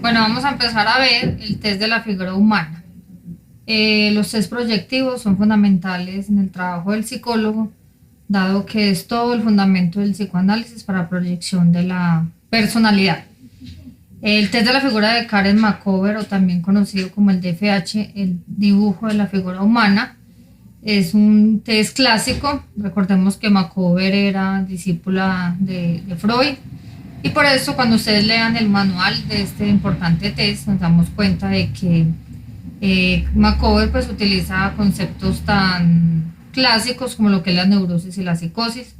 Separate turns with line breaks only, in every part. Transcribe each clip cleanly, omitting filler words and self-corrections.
Bueno, vamos a empezar a ver el test de la figura humana. Los test proyectivos son fundamentales en el trabajo del psicólogo, dado que es todo el fundamento del psicoanálisis para proyección de la personalidad. El test de la figura de Karen Macover, o también conocido como el DFH, el dibujo de la figura humana, es un test clásico. Recordemos que Macover era discípula de Freud, y por eso cuando ustedes lean el manual de este importante test nos damos cuenta de que Macover pues utiliza conceptos tan clásicos como lo que es la neurosis y la psicosis,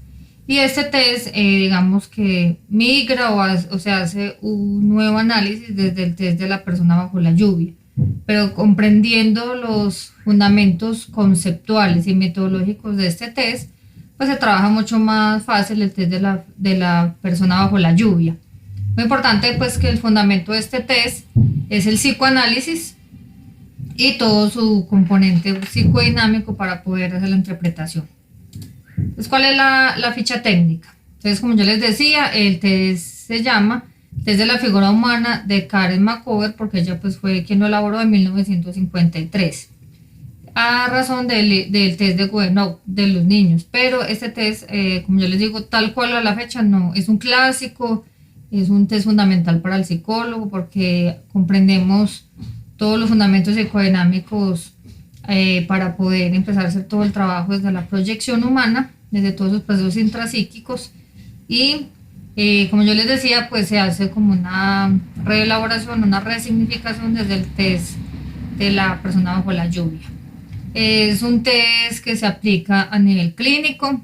y este test digamos que migra o se hace un nuevo análisis desde el test de la persona bajo la lluvia, pero comprendiendo los fundamentos conceptuales y metodológicos de este test, pues se trabaja mucho más fácil el test de la persona bajo la lluvia. Muy importante pues que el fundamento de este test es el psicoanálisis y todo su componente psicodinámico para poder hacer la interpretación. Entonces, ¿cuál es la ficha técnica? Entonces, como yo les decía, el test se llama test de la figura humana de Karen Macover, porque ella pues fue quien lo elaboró en 1953 a razón del test de Goodenough de los niños. Pero este test, como yo les digo, tal cual a la fecha, no es un clásico, es un test fundamental para el psicólogo porque comprendemos todos los fundamentos psicodinámicos para poder empezar a hacer todo el trabajo desde la proyección humana, desde todos los procesos intrapsíquicos. Y como yo les decía, pues se hace como una reelaboración, una resignificación desde el test de la persona bajo la lluvia. Es un test que se aplica a nivel clínico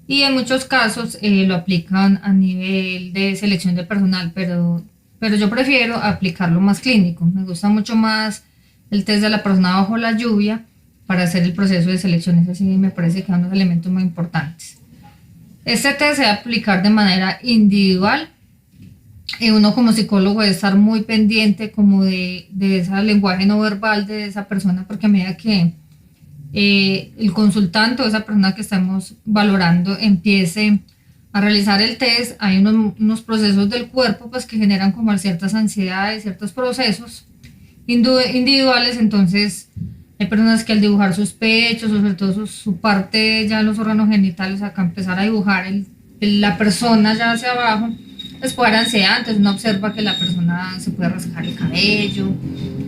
y en muchos casos lo aplican a nivel de selección de personal, pero yo prefiero aplicarlo más clínico. Me gusta mucho más el test de la persona bajo la lluvia para hacer el proceso de selección. Ese sí me parece que son unos elementos muy importantes. Este test se debe aplicar de manera individual. Uno como psicólogo debe estar muy pendiente como de ese lenguaje no verbal de esa persona, porque a medida que el consultante o esa persona que estamos valorando empiece a realizar el test, hay unos procesos del cuerpo pues que generan como ciertas ansiedades, ciertos procesos individuales. Entonces hay personas que al dibujar sus pechos o sobre todo su parte ya los órganos genitales, acá empezar a dibujar la persona ya hacia abajo, les puede dar ansiedad. Entonces uno observa que la persona se puede rascar el cabello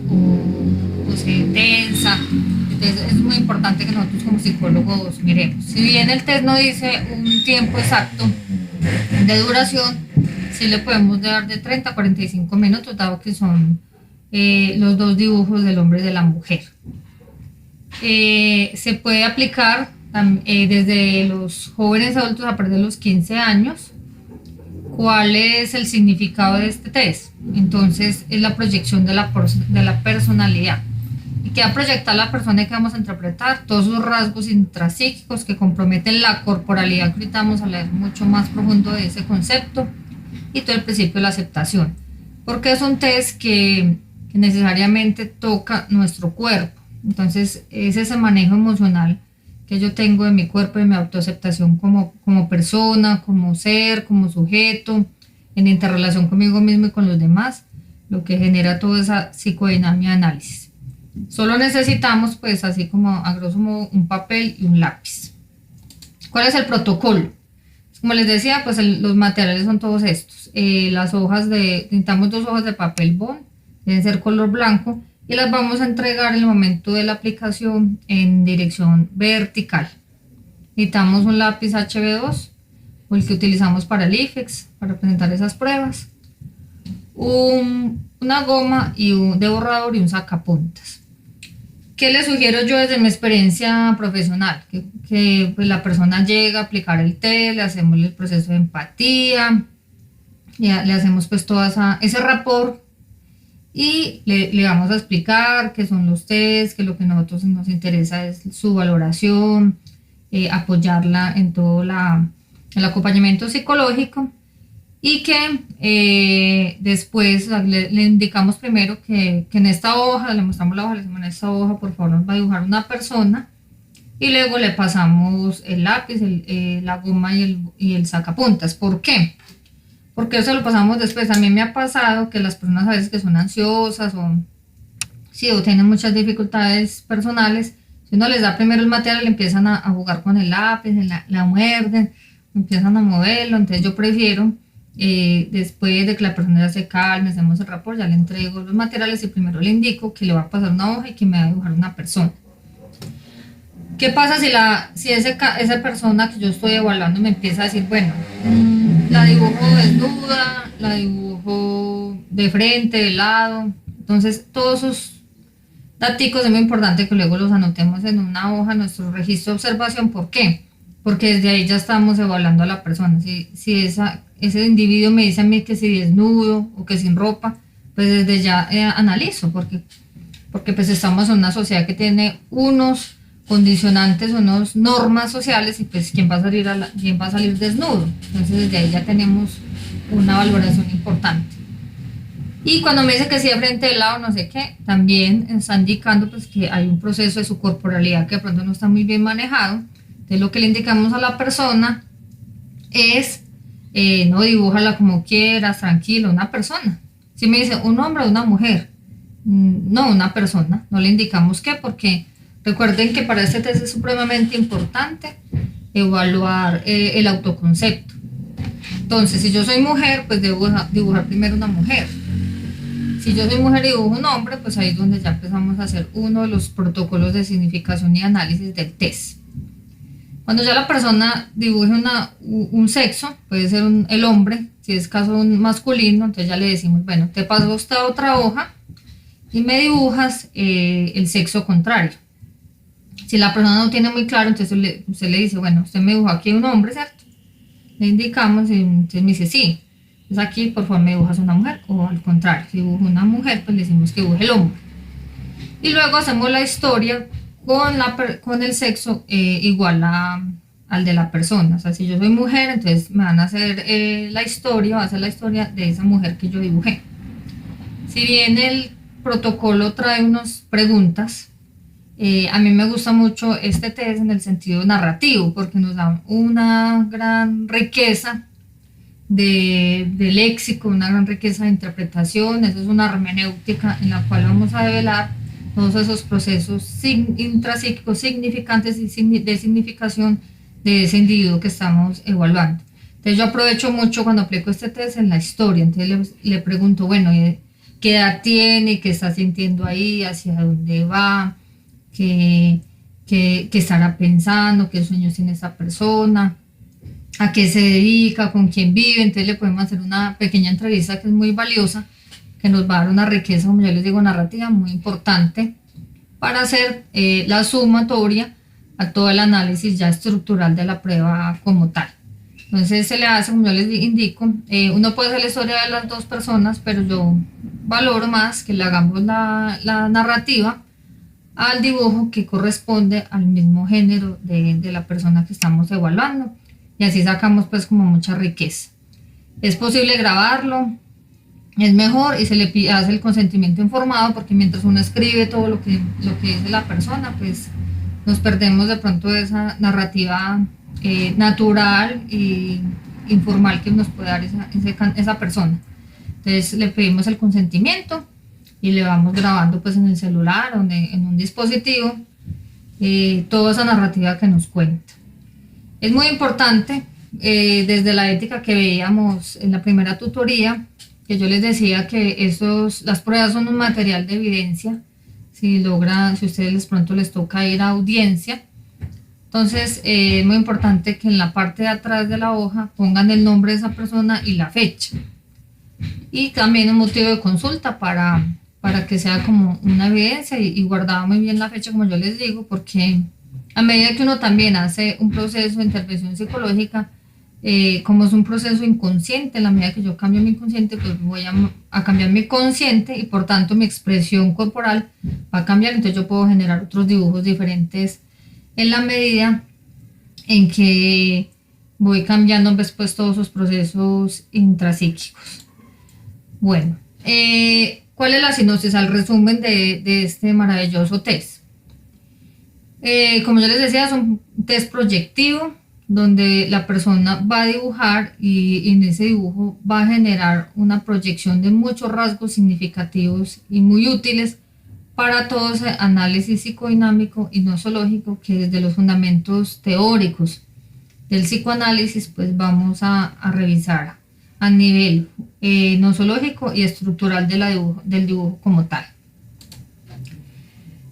o se tensa. Entonces es muy importante que nosotros como psicólogos miremos. Si bien el test no dice un tiempo exacto de duración, sí le podemos dar de 30 a 45 minutos, dado que son los dos dibujos del hombre y de la mujer. Se puede aplicar desde los jóvenes adultos a partir de los 15 años. ¿Cuál es el significado de este test? Entonces es la proyección de la personalidad. Y que va a proyectar la persona que vamos a interpretar, todos sus rasgos intrapsíquicos que comprometen la corporalidad, que ahorita vamos a leer mucho más profundo de ese concepto, y todo el principio de la aceptación, porque es un test que necesariamente toca nuestro cuerpo. Entonces es ese manejo emocional que yo tengo de mi cuerpo, de mi autoaceptación como persona, como ser, como sujeto, en interrelación conmigo mismo y con los demás, lo que genera toda esa psicodinamia de análisis. Solo necesitamos, pues así como a grosso modo, un papel y un lápiz. ¿Cuál es el protocolo? Como les decía, pues los materiales son todos estos. Las hojas necesitamos 2 hojas de papel bond, deben ser color blanco, y las vamos a entregar en el momento de la aplicación en dirección vertical. Necesitamos un lápiz HB2 o el que utilizamos para el IFEX para presentar esas pruebas, una goma de borrador y un sacapuntas. ¿Qué les sugiero yo desde mi experiencia profesional? Que pues la persona llega a aplicar el test, le hacemos el proceso de empatía, le hacemos pues todo ese rapport, y le vamos a explicar qué son los test, que lo que a nosotros nos interesa es su valoración, apoyarla en todo el acompañamiento psicológico, y que después le indicamos primero que en esta hoja, le mostramos la hoja, le decimos: en esta hoja por favor nos va a dibujar una persona, y luego le pasamos el lápiz, la goma y el sacapuntas. ¿Por qué? porque eso lo pasamos después. A mí me ha pasado que las personas a veces que son ansiosas o, sí, o tienen muchas dificultades personales, si uno les da primero el material, empiezan a jugar con el lápiz, la muerden, empiezan a moverlo. Entonces yo prefiero, después de que la persona ya se calme, hacemos el rapport, ya le entrego los materiales y primero le indico que le va a pasar una hoja y que me va a dibujar una persona. ¿Qué pasa si esa persona que yo estoy evaluando me empieza a decir, bueno, la dibujo desnuda, la dibujo de frente, de lado? Entonces, todos esos daticos es muy importante que luego los anotemos en una hoja, en nuestro registro de observación. ¿Por qué? Porque desde ahí ya estamos evaluando a la persona. Si ese individuo me dice a mí que si desnudo o que sin ropa, pues desde ya analizo, porque pues estamos en una sociedad que tiene unos condicionantes, unas normas sociales, y pues quién va a salir desnudo. Entonces desde ahí ya tenemos una valoración importante. Y cuando me dice que sí de frente, de lado, no sé qué, también está indicando pues que hay un proceso de su corporalidad que de pronto no está muy bien manejado. Entonces lo que le indicamos a la persona es, no, dibújala como quieras, tranquilo, una persona. Si me dice un hombre o una mujer, no, una persona, no le indicamos qué, porque recuerden que para este test es supremamente importante evaluar el autoconcepto. Entonces, si yo soy mujer, pues debo dibujar primero una mujer. Si yo soy mujer y dibujo un hombre, pues ahí es donde ya empezamos a hacer uno de los protocolos de significación y análisis del test. Cuando ya la persona dibuje un sexo, puede ser el hombre, si es caso un masculino, entonces ya le decimos, bueno, te paso esta otra hoja y me dibujas el sexo contrario. Si la persona no tiene muy claro, entonces usted le dice, bueno, usted me dibujó aquí un hombre, ¿cierto? Le indicamos y entonces me dice, sí. Entonces aquí, por favor, me dibujas una mujer, o al contrario, si dibujo una mujer, pues le decimos que dibuje el hombre. Y luego hacemos la historia con el sexo igual al de la persona. O sea, si yo soy mujer, entonces me van a hacer va a ser la historia de esa mujer que yo dibujé. Si bien el protocolo trae unas preguntas, a mí me gusta mucho este test en el sentido narrativo, porque nos da una gran riqueza de léxico, una gran riqueza de interpretación. Eso es una hermenéutica en la cual vamos a develar todos esos procesos intrapsíquicos significantes y de significación de ese individuo que estamos evaluando. Entonces yo aprovecho mucho cuando aplico este test en la historia. Entonces le pregunto, bueno, ¿qué edad tiene? ¿Qué está sintiendo ahí? ¿Hacia dónde va? ¿Qué estará pensando? ¿Qué sueños tiene esa persona? ¿A qué se dedica? ¿Con quién vive? Entonces le podemos hacer una pequeña entrevista que es muy valiosa, que nos va a dar una riqueza, como yo les digo, narrativa muy importante para hacer la sumatoria a todo el análisis ya estructural de la prueba como tal. Entonces se le hace, como yo les indico, uno puede hacer la historia de las dos personas, pero yo valoro más que le hagamos la narrativa al dibujo que corresponde al mismo género de la persona que estamos evaluando, y así sacamos pues como mucha riqueza. Es posible grabarlo, es mejor, y se le hace el consentimiento informado, porque mientras uno escribe todo lo que dice la persona, pues nos perdemos de pronto de esa narrativa natural e informal que nos puede dar esa persona. Entonces le pedimos el consentimiento y le vamos grabando pues en el celular o en un dispositivo toda esa narrativa que nos cuenta. Es muy importante, desde la ética que veíamos en la primera tutoría, que yo les decía que las pruebas son un material de evidencia. Si ustedes pronto les toca ir a audiencia, entonces es muy importante que en la parte de atrás de la hoja pongan el nombre de esa persona y la fecha, y también un motivo de consulta para que sea como una evidencia, y guardaba muy bien la fecha, como yo les digo, porque a medida que uno también hace un proceso de intervención psicológica, como es un proceso inconsciente, en la medida que yo cambio mi inconsciente, pues voy a cambiar mi consciente, y por tanto mi expresión corporal va a cambiar. Entonces yo puedo generar otros dibujos diferentes en la medida en que voy cambiando después todos esos procesos intrapsíquicos. Bueno, ¿cuál es la sinopsis, al resumen de este maravilloso test? Como yo les decía, es un test proyectivo donde la persona va a dibujar y en ese dibujo va a generar una proyección de muchos rasgos significativos y muy útiles para todo ese análisis psicodinámico y nosológico que desde los fundamentos teóricos del psicoanálisis pues vamos a revisar a nivel nosológico y estructural de del dibujo como tal.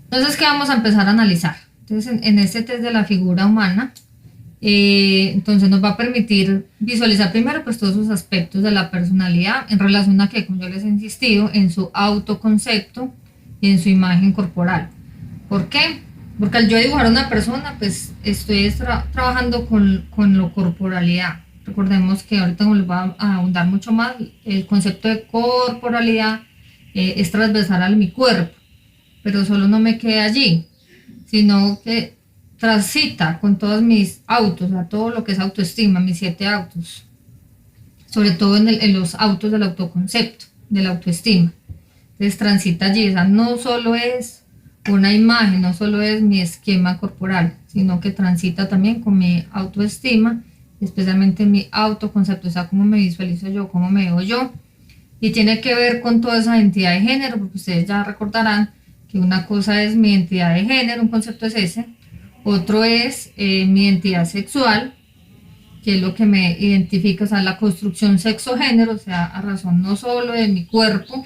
Entonces, ¿qué vamos a empezar a analizar? Entonces, en este test de la figura humana, entonces nos va a permitir visualizar primero pues todos esos aspectos de la personalidad en relación a que, como yo les he insistido, en su autoconcepto y en su imagen corporal. ¿Por qué? Porque al yo dibujar a una persona, pues estoy trabajando con la corporalidad. Recordemos que ahorita les voy a ahondar mucho más, el concepto de corporalidad es transversal a mi cuerpo, pero solo no me queda allí, sino que transita con todos mis autos, a todo lo que es autoestima, mis 7 autos, sobre todo en los autos del autoconcepto, de la autoestima. Entonces transita allí, o sea, no solo es una imagen, no solo es mi esquema corporal, sino que transita también con mi autoestima, especialmente mi autoconcepto, o sea, cómo me visualizo yo, cómo me veo yo, y tiene que ver con toda esa identidad de género, porque ustedes ya recordarán que una cosa es mi identidad de género, un concepto es ese, otro es mi identidad sexual, que es lo que me identifica, o sea, la construcción sexo-género, o sea, a razón no solo de mi cuerpo,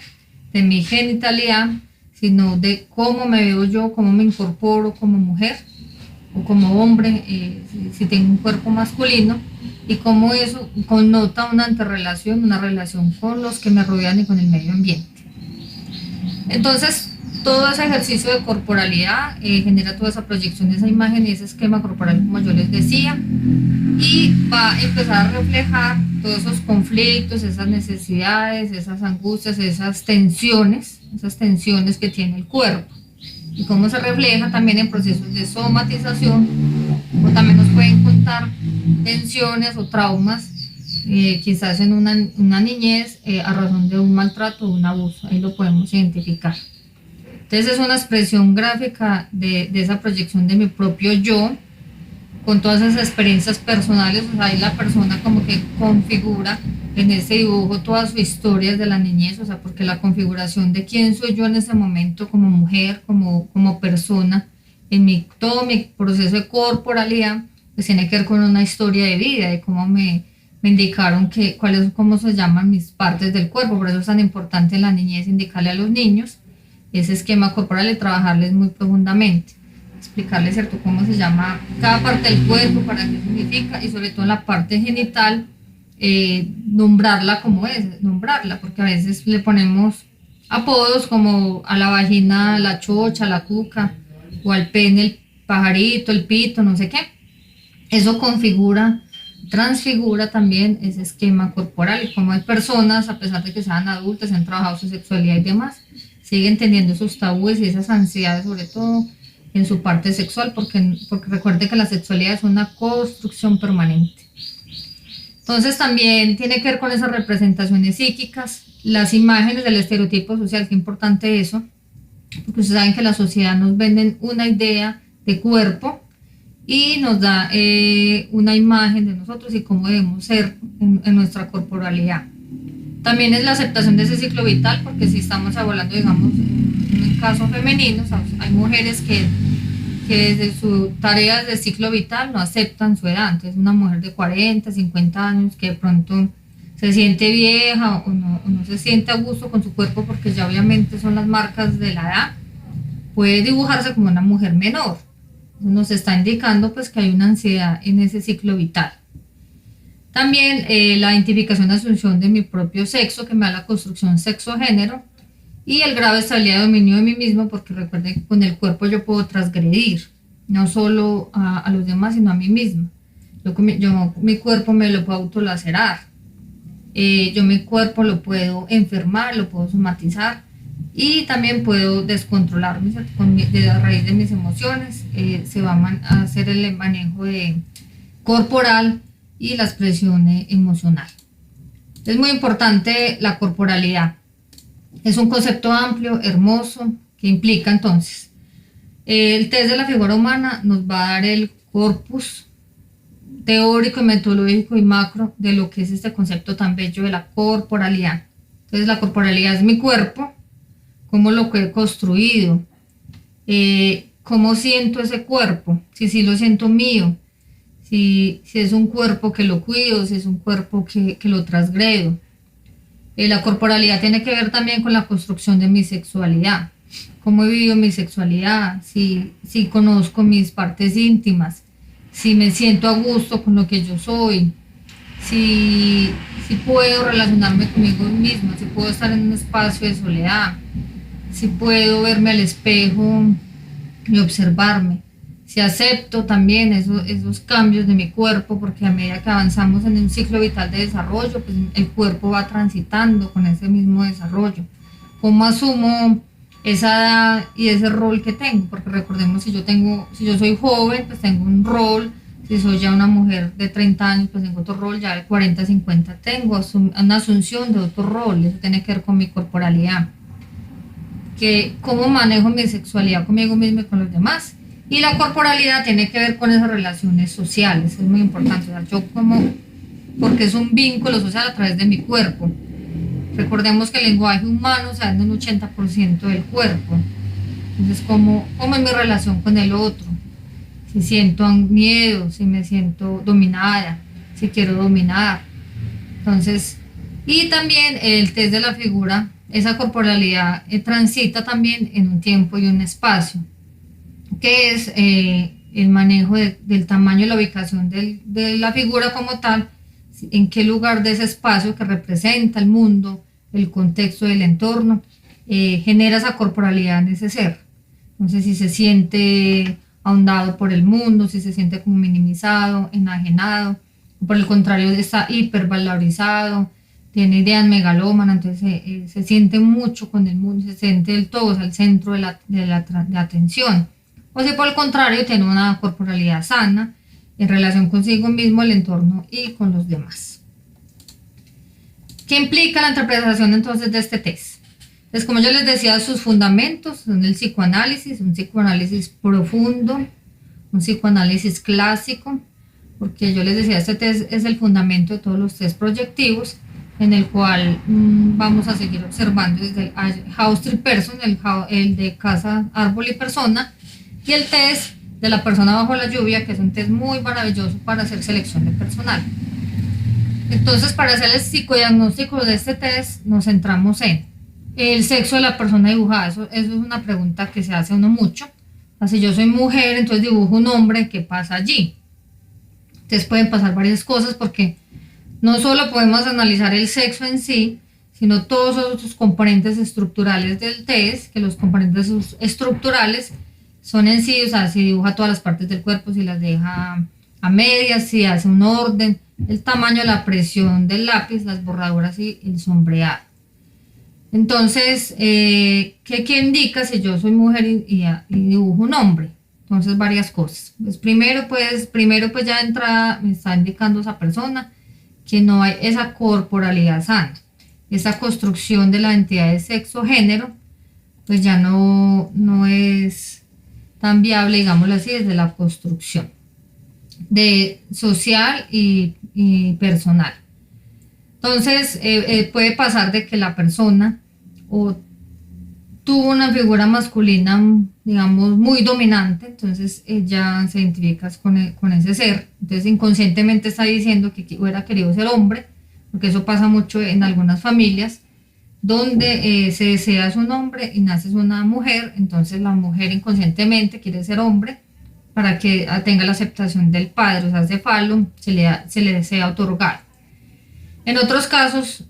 de mi genitalidad, sino de cómo me veo yo, cómo me incorporo como mujer o como hombre, si tengo un cuerpo masculino, y cómo eso connota una interrelación, una relación con los que me rodean y con el medio ambiente. Entonces, todo ese ejercicio de corporalidad genera toda esa proyección, esa imagen y ese esquema corporal, como yo les decía, y va a empezar a reflejar todos esos conflictos, esas necesidades, esas angustias, esas tensiones que tiene el cuerpo. Y cómo se refleja también en procesos de somatización, o también nos pueden contar tensiones o traumas, quizás en una niñez, a razón de un maltrato o un abuso, ahí lo podemos identificar. Entonces es una expresión gráfica de esa proyección de mi propio yo, con todas esas experiencias personales, o sea, ahí la persona como que configura en ese dibujo todas sus historias de la niñez, o sea, porque la configuración de quién soy yo en ese momento como mujer, como persona, todo mi proceso de corporalidad, pues tiene que ver con una historia de vida, de cómo me indicaron cómo se llaman mis partes del cuerpo, por eso es tan importante en la niñez indicarle a los niños ese esquema corporal y trabajarles muy profundamente, explicarles, ¿cierto?, cómo se llama cada parte del cuerpo, para qué significa, y sobre todo en la parte genital, nombrarla como es, nombrarla, porque a veces le ponemos apodos como a la vagina, la chocha, la cuca, o al pene, el pajarito, el pito, no sé qué. Eso configura, transfigura también ese esquema corporal, y como hay personas, a pesar de que sean adultas, han trabajado su sexualidad y demás, siguen teniendo esos tabúes y esas ansiedades, sobre todo en su parte sexual, porque recuerde que la sexualidad es una construcción permanente. Entonces también tiene que ver con esas representaciones psíquicas, las imágenes del estereotipo social, qué importante eso, porque ustedes saben que la sociedad nos venden una idea de cuerpo y nos da una imagen de nosotros y cómo debemos ser en nuestra corporalidad. También es la aceptación de ese ciclo vital, porque si estamos hablando, digamos, en un caso femenino, hay mujeres que desde sus tareas de ciclo vital no aceptan su edad. Entonces, una mujer de 40, 50 años que de pronto se siente vieja o no se siente a gusto con su cuerpo, porque ya obviamente son las marcas de la edad, puede dibujarse como una mujer menor. Eso nos está indicando pues que hay una ansiedad en ese ciclo vital. También la identificación y asunción de mi propio sexo, que me da la construcción sexo-género, y el grado de estabilidad y dominio de mí mismo, porque recuerden que con el cuerpo yo puedo transgredir, no solo a los demás, sino a mí misma. Mi cuerpo me lo puedo autolacerar, yo mi cuerpo lo puedo enfermar, lo puedo somatizar, y también puedo descontrolarme a raíz de mis emociones. Se va a hacer el manejo corporal y la expresión emocional. Es muy importante la corporalidad. Es un concepto amplio, hermoso, que implica entonces, el test de la figura humana nos va a dar el corpus teórico y metodológico y macro de lo que es este concepto tan bello de la corporalidad. Entonces la corporalidad es mi cuerpo, cómo lo he construido, cómo siento ese cuerpo, si sí lo siento mío, si es un cuerpo que lo cuido, si es un cuerpo que lo transgredo. La corporalidad tiene que ver también con la construcción de mi sexualidad, cómo he vivido mi sexualidad, si conozco mis partes íntimas, si me siento a gusto con lo que yo soy, si puedo relacionarme conmigo misma, si puedo estar en un espacio de soledad, si puedo verme al espejo y observarme, si acepto también esos cambios de mi cuerpo, porque a medida que avanzamos en un ciclo vital de desarrollo, pues el cuerpo va transitando con ese mismo desarrollo. ¿Cómo asumo esa edad y ese rol que tengo? Porque recordemos, si yo soy joven, pues tengo un rol. Si soy ya una mujer de 30 años, pues tengo otro rol, ya de 40, 50 tengo una asunción de otro rol. Eso tiene que ver con mi corporalidad, que cómo manejo mi sexualidad conmigo mismo y con los demás. Y la corporalidad tiene que ver con esas relaciones sociales, es muy importante. O sea, porque es un vínculo social a través de mi cuerpo. Recordemos que el lenguaje humano se da en un 80% del cuerpo. Entonces, ¿cómo es mi relación con el otro? Si siento miedo, si me siento dominada, si quiero dominar. Entonces, y también el test de la figura, esa corporalidad transita también en un tiempo y un espacio, que es el manejo del tamaño y la ubicación de la figura como tal, en qué lugar de ese espacio que representa el mundo, el contexto del entorno, genera esa corporalidad en ese ser. Entonces, si se siente ahondado por el mundo, si se siente como minimizado, enajenado, o por el contrario está hipervalorizado, tiene ideas megalómanas, entonces se siente mucho con el mundo, se siente del todo, es el centro de atención. O si por el contrario tiene una corporalidad sana en relación consigo mismo, el entorno y con los demás. ¿Qué implica la interpretación entonces de este test? Pues como yo les decía, sus fundamentos son el psicoanálisis, un psicoanálisis profundo, un psicoanálisis clásico, porque yo les decía, este test es el fundamento de todos los test proyectivos, en el cual vamos a seguir observando desde el House Tree Person, el de casa, árbol y persona, y el test de la persona bajo la lluvia, que es un test muy maravilloso para hacer selección de personal. Entonces, para hacer el psicodiagnóstico de este test, nos centramos en el sexo de la persona dibujada. Eso es una pregunta que se hace uno mucho. O sea, si yo soy mujer, entonces dibujo un hombre, ¿qué pasa allí? Entonces pueden pasar varias cosas, porque no solo podemos analizar el sexo en sí, sino todos esos componentes estructurales del test, que los componentes estructurales son en sí, o sea, si dibuja todas las partes del cuerpo, si las deja a medias, si hace un orden, el tamaño, la presión del lápiz, las borraduras y el sombreado. Entonces, ¿qué indica si yo soy mujer y dibujo un hombre? Entonces, varias cosas. Pues primero ya de entrada me está indicando esa persona que no hay esa corporalidad sana, esa construcción de la identidad de sexo-género, pues ya no es tan viable, digámoslo así, desde la construcción de social y personal. Entonces, puede pasar de que la persona o tuvo una figura masculina, digamos, muy dominante, entonces ella se identifica con ese ser, entonces inconscientemente está diciendo que hubiera querido ser hombre, porque eso pasa mucho en algunas familias, donde se desea es un hombre y nace una mujer, entonces la mujer inconscientemente quiere ser hombre para que tenga la aceptación del padre, o sea, ese falo se le desea otorgar. En otros casos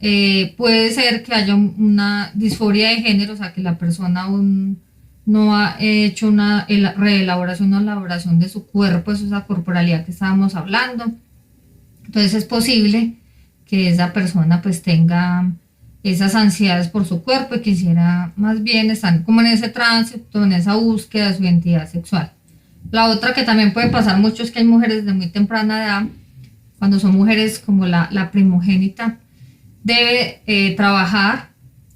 puede ser que haya una disforia de género, o sea, que la persona aún no ha hecho una reelaboración o elaboración de su cuerpo, eso es esa corporalidad que estábamos hablando. Entonces es posible que esa persona pues tenga esas ansiedades por su cuerpo y quisiera más bien estar como en ese tránsito, en esa búsqueda de su identidad sexual. La otra que también puede pasar mucho es que hay mujeres de muy temprana edad, cuando son mujeres como la primogénita, debe trabajar,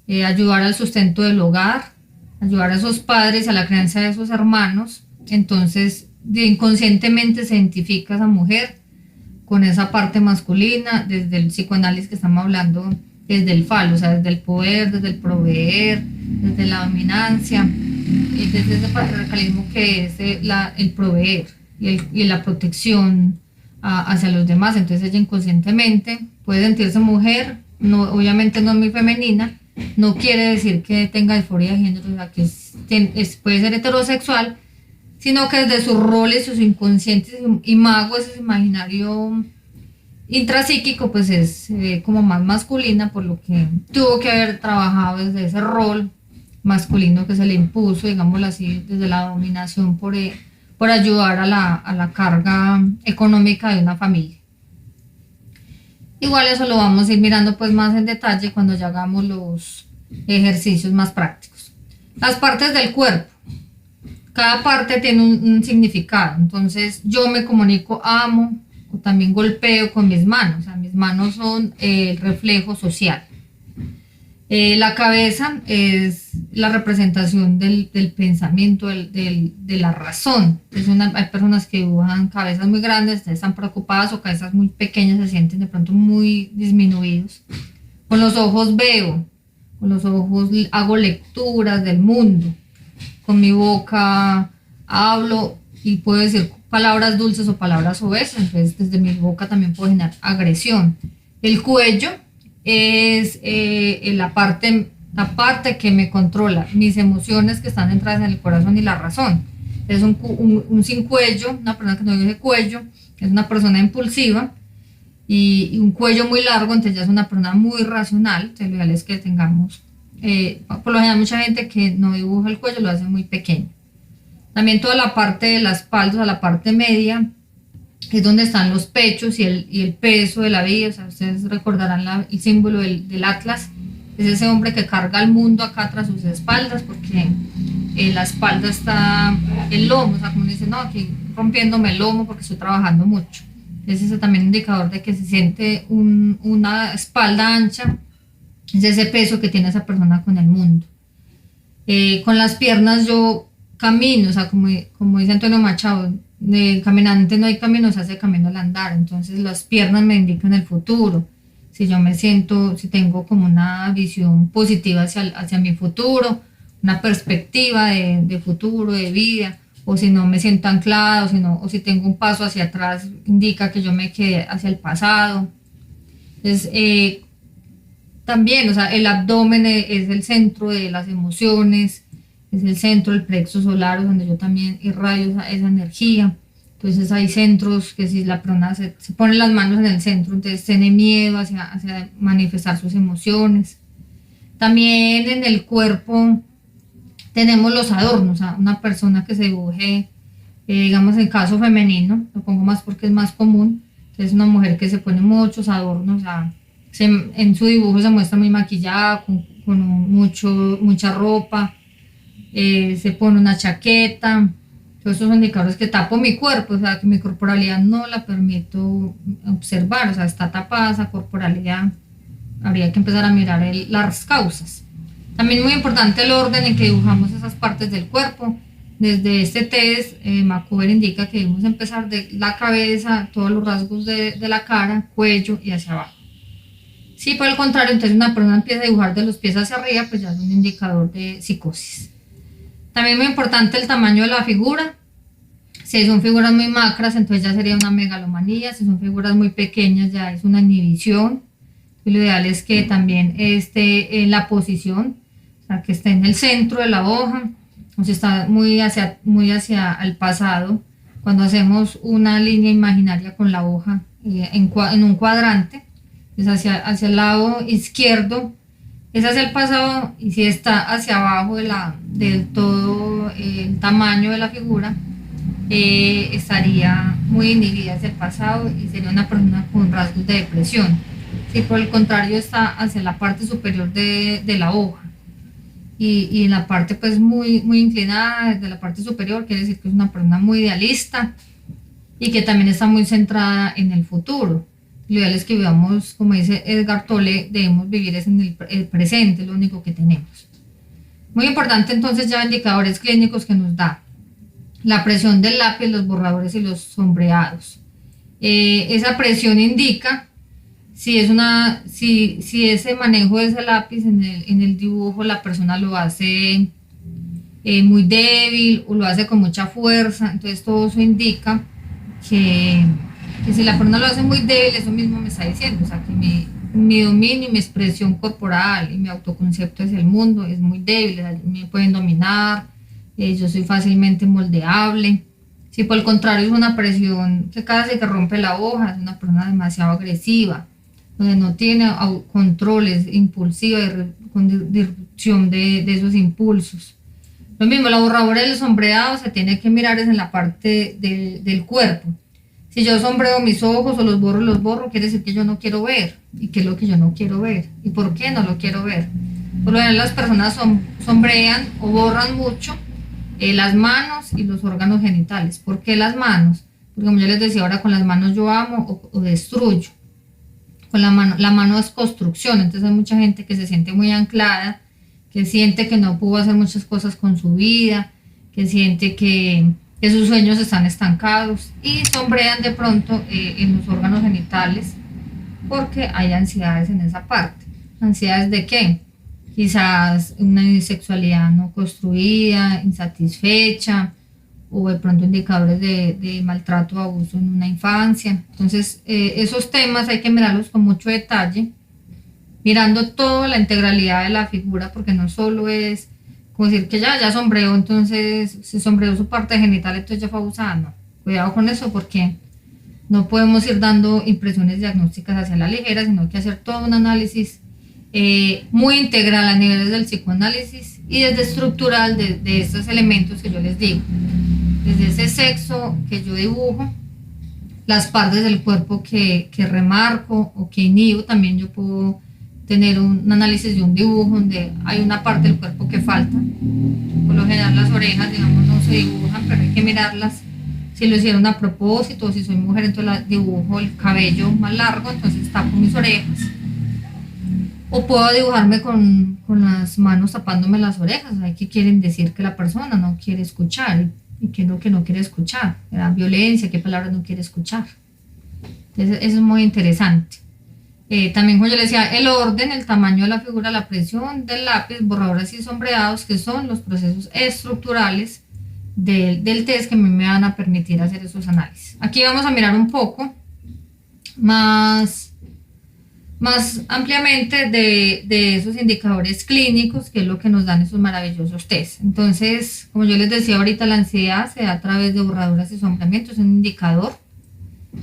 ayudar al sustento del hogar, ayudar a esos padres, a la crianza de esos hermanos. Entonces inconscientemente se identifica a esa mujer con esa parte masculina, desde el psicoanálisis que estamos hablando, desde el falo, o sea, desde el poder, desde el proveer, desde la dominancia, y desde ese patriarcalismo que es el proveer y la protección hacia los demás. Entonces ella inconscientemente puede sentirse mujer, no, obviamente no es muy femenina, no quiere decir que tenga disforia de género, o sea, que puede ser heterosexual, sino que desde sus roles, sus inconscientes y magos, ese imaginario intrapsíquico, pues es como más masculina, por lo que tuvo que haber trabajado desde ese rol masculino que se le impuso, digámoslo así, desde la dominación por ayudar a la carga económica de una familia. Igual eso lo vamos a ir mirando pues más en detalle cuando ya hagamos los ejercicios más prácticos. Las partes del cuerpo. Cada parte tiene un significado. Entonces yo me comunico, amo, o también golpeo con mis manos. O sea, mis manos son el reflejo social. La cabeza es la representación del pensamiento, de la razón. Entonces hay personas que dibujan cabezas muy grandes, están preocupadas, o cabezas muy pequeñas, se sienten de pronto muy disminuidos. Con los ojos veo, con los ojos hago lecturas del mundo. Con mi boca hablo y puedo decir palabras dulces o palabras obesos, entonces desde mi boca también puedo generar agresión. El cuello es la parte que me controla, mis emociones que están entradas en el corazón y la razón. Es un sin cuello, una persona que no tiene cuello, es una persona impulsiva, y un cuello muy largo, entonces ya es una persona muy racional. Entonces lo ideal es que tengamos, por lo general mucha gente que no dibuja el cuello lo hace muy pequeño. También toda la parte de la espalda, o sea, la parte media, es donde están los pechos y el peso de la vida. O sea, ustedes recordarán el símbolo del Atlas, es ese hombre que carga el mundo acá tras sus espaldas, porque en la espalda está el lomo, o sea, como dicen, no, aquí rompiéndome el lomo porque estoy trabajando mucho. Es ese también indicador de que se siente una espalda ancha, es ese peso que tiene esa persona con el mundo. Con las piernas yo camino, o sea, como dice Antonio Machado, de caminante no hay camino, se hace camino al andar. Entonces las piernas me indican el futuro. Si yo si tengo como una visión positiva hacia mi futuro, una perspectiva de futuro, de vida, o si no me siento anclada, o si tengo un paso hacia atrás, indica que yo me quedé hacia el pasado. Entonces, también, o sea, el abdomen es el centro de las emociones, es el centro del plexo solar, donde yo también irradio esa energía. Entonces hay centros que si la persona se pone las manos en el centro, entonces tiene miedo hacia manifestar sus emociones. También en el cuerpo tenemos los adornos, o sea, una persona que se dibuje, digamos en caso femenino, lo pongo más porque es más común, es una mujer que se pone muchos adornos, o sea, en su dibujo se muestra muy maquillada, con mucha ropa, se pone una chaqueta. Todos estos son indicadores que tapo mi cuerpo, o sea, que mi corporalidad no la permito observar, o sea, está tapada esa corporalidad. Habría que empezar a mirar las causas. También muy importante el orden en que dibujamos esas partes del cuerpo. Desde este test, Macover indica que debemos empezar de la cabeza, todos los rasgos de la cara, cuello y hacia abajo. Si por el contrario, entonces una persona empieza a dibujar de los pies hacia arriba, pues ya es un indicador de psicosis. También muy importante el tamaño de la figura. Si son figuras muy macras, entonces ya sería una megalomanía. Si son figuras muy pequeñas, ya es una inhibición. Y lo ideal es que también esté en la posición, o sea, que esté en el centro de la hoja, o si está muy hacia el pasado. Cuando hacemos una línea imaginaria con la hoja en un cuadrante, es hacia el lado izquierdo, es hacia el pasado, y si está hacia abajo del todo el tamaño de la figura, estaría muy inhibida hacia el pasado y sería una persona con rasgos de depresión. Si por el contrario está hacia la parte superior de la hoja y en la parte pues muy inclinada desde la parte superior, quiere decir que es una persona muy idealista y que también está muy centrada en el futuro. Lo ideal es que vivamos, como dice Edgar Tolle, debemos vivir es en el presente, es lo único que tenemos. Muy importante entonces ya indicadores clínicos que nos da la presión del lápiz, los borradores y los sombreados. Esa presión indica si ese manejo de ese lápiz en el dibujo la persona lo hace muy débil o lo hace con mucha fuerza. Entonces todo eso indica que, que si la persona lo hace muy débil, eso mismo me está diciendo, o sea, que mi dominio y mi expresión corporal y mi autoconcepto hacia el mundo es muy débil, o sea, me pueden dominar, yo soy fácilmente moldeable. Si por el contrario es una presión que casi que rompe la hoja, es una persona demasiado agresiva, donde no tiene controles impulsivos, con disrupción de esos impulsos. Lo mismo, la borradora del sombreado se tiene que mirar es en la parte del cuerpo. Si yo sombreo mis ojos o los borro, quiere decir que yo no quiero ver. ¿Y qué es lo que yo no quiero ver? ¿Y por qué no lo quiero ver? Por lo general las personas sombrean o borran mucho las manos y los órganos genitales. ¿Por qué las manos? Porque como yo les decía, ahora con las manos yo amo o destruyo. Con la mano es construcción, entonces hay mucha gente que se siente muy anclada, que siente que no pudo hacer muchas cosas con su vida, que siente que sus sueños están estancados y sombrean de pronto en los órganos genitales porque hay ansiedades en esa parte. ¿Ansiedades de qué? Quizás una sexualidad no construida, insatisfecha, o de pronto indicadores de maltrato o abuso en una infancia. Entonces, esos temas hay que mirarlos con mucho detalle, mirando toda la integralidad de la figura, porque no solo es como decir que ya sombreó, entonces se sombreó su parte genital, entonces ya fue abusada. No, cuidado con eso, porque no podemos ir dando impresiones diagnósticas hacia la ligera, sino que hacer todo un análisis muy integral a niveles del psicoanálisis y desde estructural de estos elementos que yo les digo. Desde ese sexo que yo dibujo, las partes del cuerpo que remarco o que inhibo, también yo puedo tener un análisis de un dibujo donde hay una parte del cuerpo que falta. Por lo general las orejas, digamos, no se dibujan, pero hay que mirarlas si lo hicieron a propósito, o si soy mujer, entonces dibujo el cabello más largo, entonces tapo mis orejas. O puedo dibujarme con las manos tapándome las orejas. Hay que quieren decir que la persona no quiere escuchar y qué es lo que no quiere escuchar. La violencia, qué palabras no quiere escuchar. Entonces eso es muy interesante. También, como yo le decía, el orden, el tamaño de la figura, la presión del lápiz, borradores y sombreados, que son los procesos estructurales del test que me van a permitir hacer esos análisis. Aquí vamos a mirar un poco más ampliamente de esos indicadores clínicos, que es lo que nos dan esos maravillosos test. Entonces, como yo les decía ahorita, la ansiedad se da a través de borraduras y sombreamientos, es un indicador.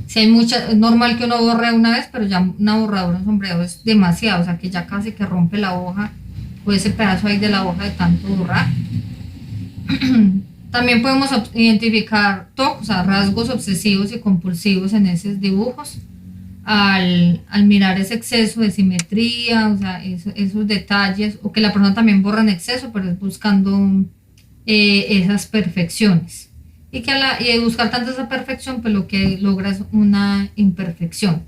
Si hay es normal que uno borre una vez, pero ya una borradura, un sombreado es demasiado, o sea que ya casi que rompe la hoja o ese pedazo ahí de la hoja de tanto borrar. También podemos identificar TOC, o sea, rasgos obsesivos y compulsivos en esos dibujos al mirar ese exceso de simetría, o sea, esos detalles, o que la persona también borra en exceso, pero es buscando esas perfecciones. Y que y buscar tanto esa perfección, pues lo que logra es una imperfección.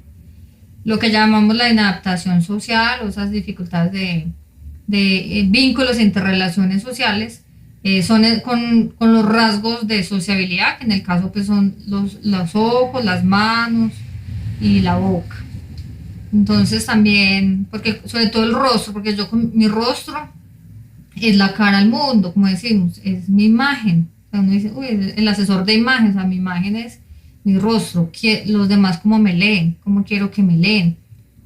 Lo que llamamos la inadaptación social, o esas dificultades de vínculos e interrelaciones sociales, son con los rasgos de sociabilidad, que en el caso pues son los ojos, las manos y la boca. Entonces también, porque sobre todo el rostro, porque yo con mi rostro es la cara al mundo, como decimos, es mi imagen. Uno dice, uy, el asesor de imagen, o sea, mi imagen es mi rostro, los demás cómo me leen, cómo quiero que me leen.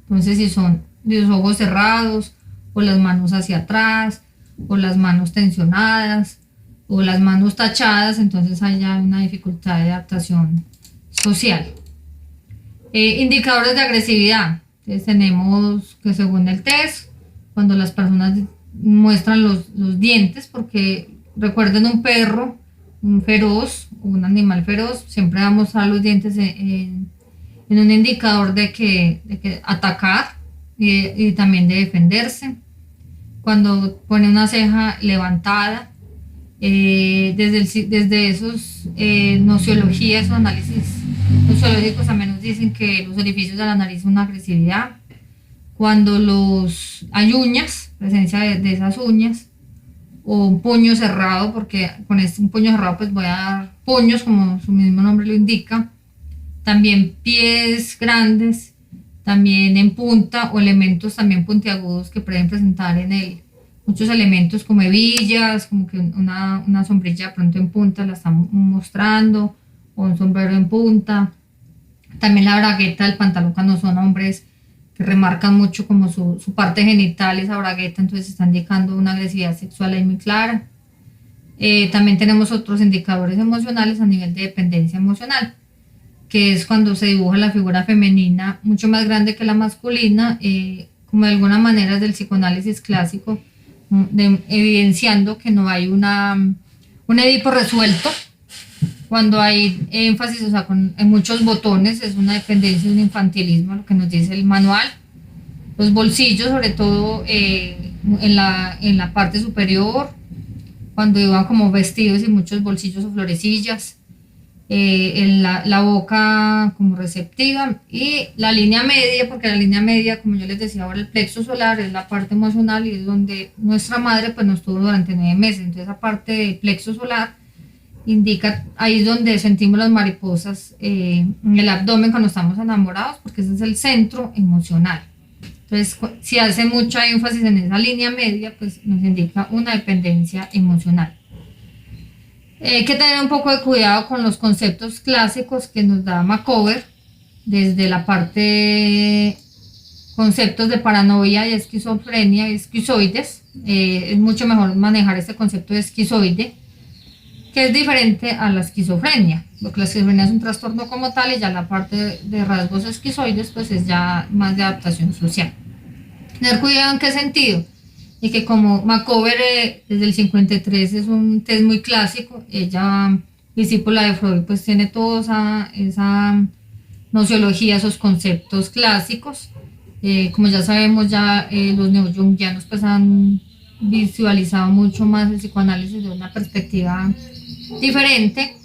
Entonces, si son los ojos cerrados, o las manos hacia atrás, o las manos tensionadas, o las manos tachadas, entonces hay ya una dificultad de adaptación social. Indicadores de agresividad. Entonces tenemos que según el test, cuando las personas muestran los dientes, porque recuerden un perro, un feroz, un animal feroz, siempre va a mostrar los dientes en un indicador de que atacar y también de defenderse. Cuando pone una ceja levantada, desde esos nociologías o análisis nociológicos también nos dicen que los orificios de la nariz son una agresividad. Cuando hay uñas, presencia de esas uñas, o un puño cerrado, porque con un puño cerrado pues voy a dar puños como su mismo nombre lo indica. también pies grandes, también en punta o elementos también puntiagudos que pueden presentar en él. Muchos elementos como hebillas, como que una sombrilla de pronto en punta la están mostrando, o un sombrero en punta. También la bragueta del pantalón cuando son hombres que remarcan mucho como su parte genital, esa bragueta, entonces está indicando una agresividad sexual ahí muy clara. También tenemos otros indicadores emocionales a nivel de dependencia emocional, que es cuando se dibuja la figura femenina mucho más grande que la masculina, como de alguna manera es del psicoanálisis clásico, evidenciando que no hay un Edipo resuelto. Cuando hay énfasis, o sea, en muchos botones, es una dependencia, un infantilismo, lo que nos dice el manual. Los bolsillos, sobre todo en la parte superior, cuando iban como vestidos y muchos bolsillos o florecillas, en la boca como receptiva, y la línea media, porque la línea media, como yo les decía ahora, el plexo solar es la parte emocional y es donde nuestra madre pues nos tuvo durante 9 meses, entonces esa parte del plexo solar indica, ahí es donde sentimos las mariposas en el abdomen cuando estamos enamorados, porque ese es el centro emocional. Entonces, si hace mucho énfasis en esa línea media, pues nos indica una dependencia emocional. Hay que tener un poco de cuidado con los conceptos clásicos que nos da Macover, desde la parte conceptos de paranoia y esquizofrenia y esquizoides. Es mucho mejor manejar este concepto de esquizoide, que es diferente a la esquizofrenia, porque la esquizofrenia es un trastorno como tal y ya la parte de rasgos esquizoides pues es ya más de adaptación social. Tener cuidado en qué sentido, y que como Macover desde el 53 es un test muy clásico, ella, discípula de Freud, pues tiene toda esa nociología, esos conceptos clásicos. Como ya sabemos, ya los neojungianos pues han visualizado mucho más el psicoanálisis de una perspectiva diferente,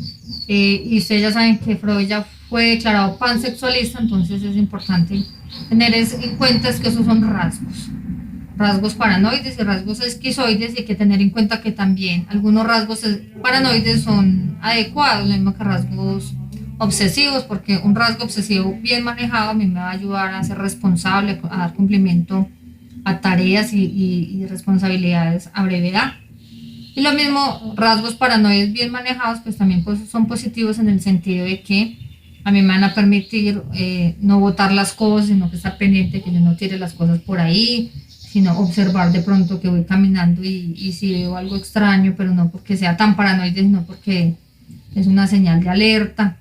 y ustedes ya saben que Freud ya fue declarado pansexualista, entonces es importante tener en cuenta que esos son rasgos paranoides y rasgos esquizoides, y hay que tener en cuenta que también algunos rasgos paranoides son adecuados, lo mismo que rasgos obsesivos, porque un rasgo obsesivo bien manejado a mí me va a ayudar a ser responsable, a dar cumplimiento a tareas y responsabilidades a brevedad. Y lo mismo, rasgos paranoides bien manejados, pues también pues, son positivos en el sentido de que a mí me van a permitir no botar las cosas, sino que estar pendiente que yo no tire las cosas por ahí, sino observar de pronto que voy caminando y si veo algo extraño, pero no porque sea tan paranoide, sino porque es una señal de alerta.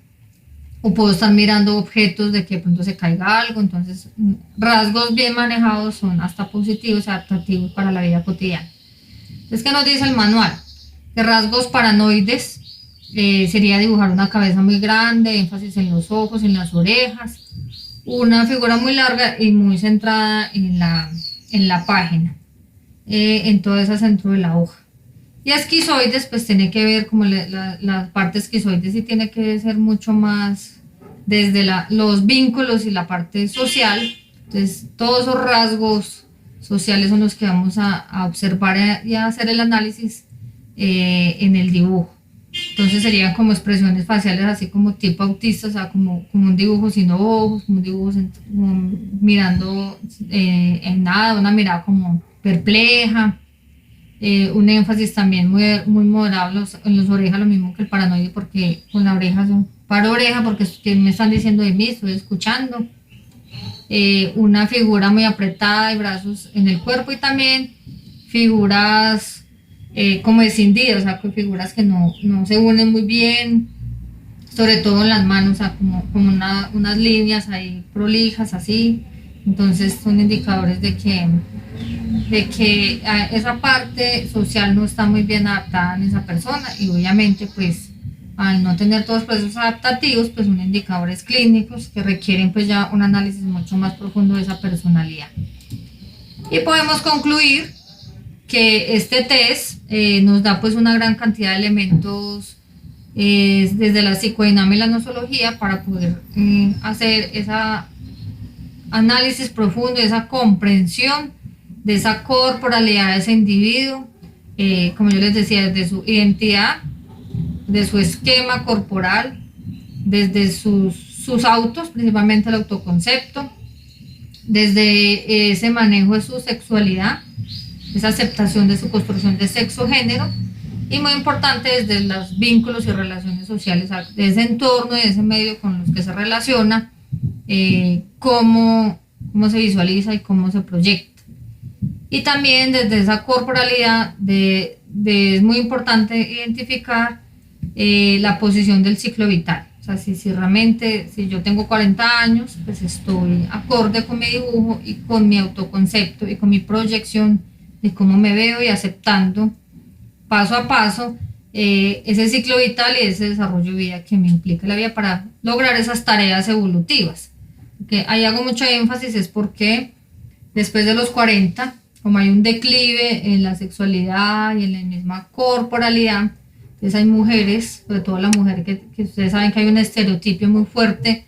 O puedo estar mirando objetos de que de pronto se caiga algo. Entonces, rasgos bien manejados son hasta positivos y adaptativos para la vida cotidiana. Entonces, ¿qué nos dice el manual? Que rasgos paranoides sería dibujar una cabeza muy grande, énfasis en los ojos, en las orejas, una figura muy larga y muy centrada en la página, en todo ese centro de la hoja. Y esquizoides, pues tiene que ver como la parte esquizoides, y tiene que ser mucho más desde los vínculos y la parte social. Entonces, todos esos rasgos sociales son los que vamos a observar y a hacer el análisis en el dibujo. Entonces serían como expresiones faciales así como tipo autista, o sea, como un dibujo sin ojos, como un dibujo como mirando en nada, una mirada como perpleja. Un énfasis también muy moderado en las orejas, lo mismo que el paranoide, porque con la oreja son paro oreja, porque ¿qué me están diciendo de mí? Estoy escuchando. Una figura muy apretada y brazos en el cuerpo, y también figuras como escindidas, o sea, figuras que no se unen muy bien, sobre todo en las manos, o sea, como unas líneas ahí prolijas así. Entonces son indicadores de que esa parte social no está muy bien adaptada en esa persona, y obviamente pues al no tener todos los procesos adaptativos, pues son indicadores clínicos que requieren pues ya un análisis mucho más profundo de esa personalidad. Y podemos concluir que este test nos da pues una gran cantidad de elementos desde la psicodinámica y la nosología para poder hacer esa análisis profundo, esa comprensión de esa corporalidad de ese individuo, como yo les decía, desde su identidad, de su esquema corporal, desde sus sus autos, principalmente el autoconcepto, desde ese manejo de su sexualidad, esa aceptación de su construcción de sexo-género, y muy importante desde los vínculos y relaciones sociales, de ese entorno y de ese medio con los que se relaciona, cómo se visualiza y cómo se proyecta. Y también desde esa corporalidad es muy importante identificar la posición del ciclo vital. O sea, si realmente, si yo tengo 40 años, pues estoy acorde con mi dibujo y con mi autoconcepto y con mi proyección de cómo me veo y aceptando paso a paso ese ciclo vital y ese desarrollo de vida que me implica la vida para lograr esas tareas evolutivas. Que ahí hago mucho énfasis es porque después de los 40, como hay un declive en la sexualidad y en la misma corporalidad, entonces hay mujeres, sobre todo la mujer que ustedes saben que hay un estereotipo muy fuerte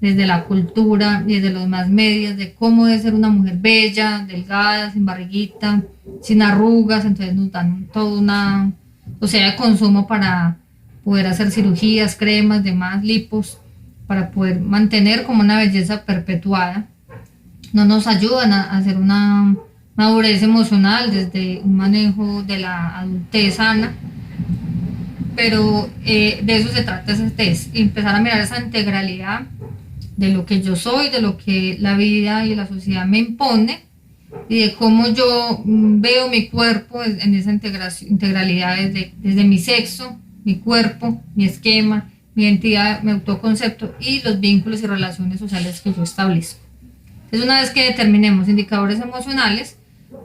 desde la cultura y desde los más medios de cómo debe ser una mujer bella, delgada, sin barriguita, sin arrugas. Entonces nos dan toda una sociedad de consumo para poder hacer cirugías, cremas, demás, lipos, para poder mantener como una belleza perpetuada. No nos ayudan a hacer una madurez emocional desde un manejo de la adultez sana, pero de eso se trata ese test, empezar a mirar esa integralidad de lo que yo soy, de lo que la vida y la sociedad me impone y de cómo yo veo mi cuerpo en esa integralidad desde mi sexo, mi cuerpo, mi esquema, mi identidad, mi autoconcepto y los vínculos y relaciones sociales que yo establezco. Entonces, una vez que determinemos indicadores emocionales,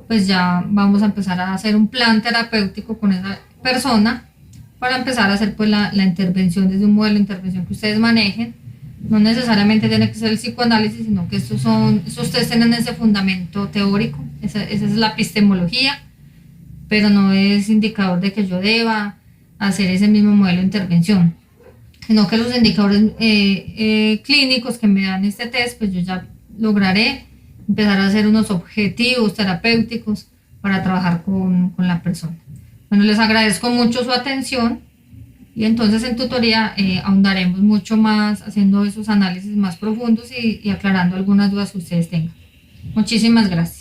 pues ya vamos a empezar a hacer un plan terapéutico con esa persona para empezar a hacer pues la intervención desde un modelo de intervención que ustedes manejen. No necesariamente tiene que ser el psicoanálisis, sino que estos test tienen ese fundamento teórico, esa es la epistemología, pero no es indicador de que yo deba hacer ese mismo modelo de intervención, sino que los indicadores clínicos que me dan este test, pues yo ya lograré empezar a hacer unos objetivos terapéuticos para trabajar con la persona. Bueno, les agradezco mucho su atención y entonces en tutoría ahondaremos mucho más haciendo esos análisis más profundos y aclarando algunas dudas que ustedes tengan. Muchísimas gracias.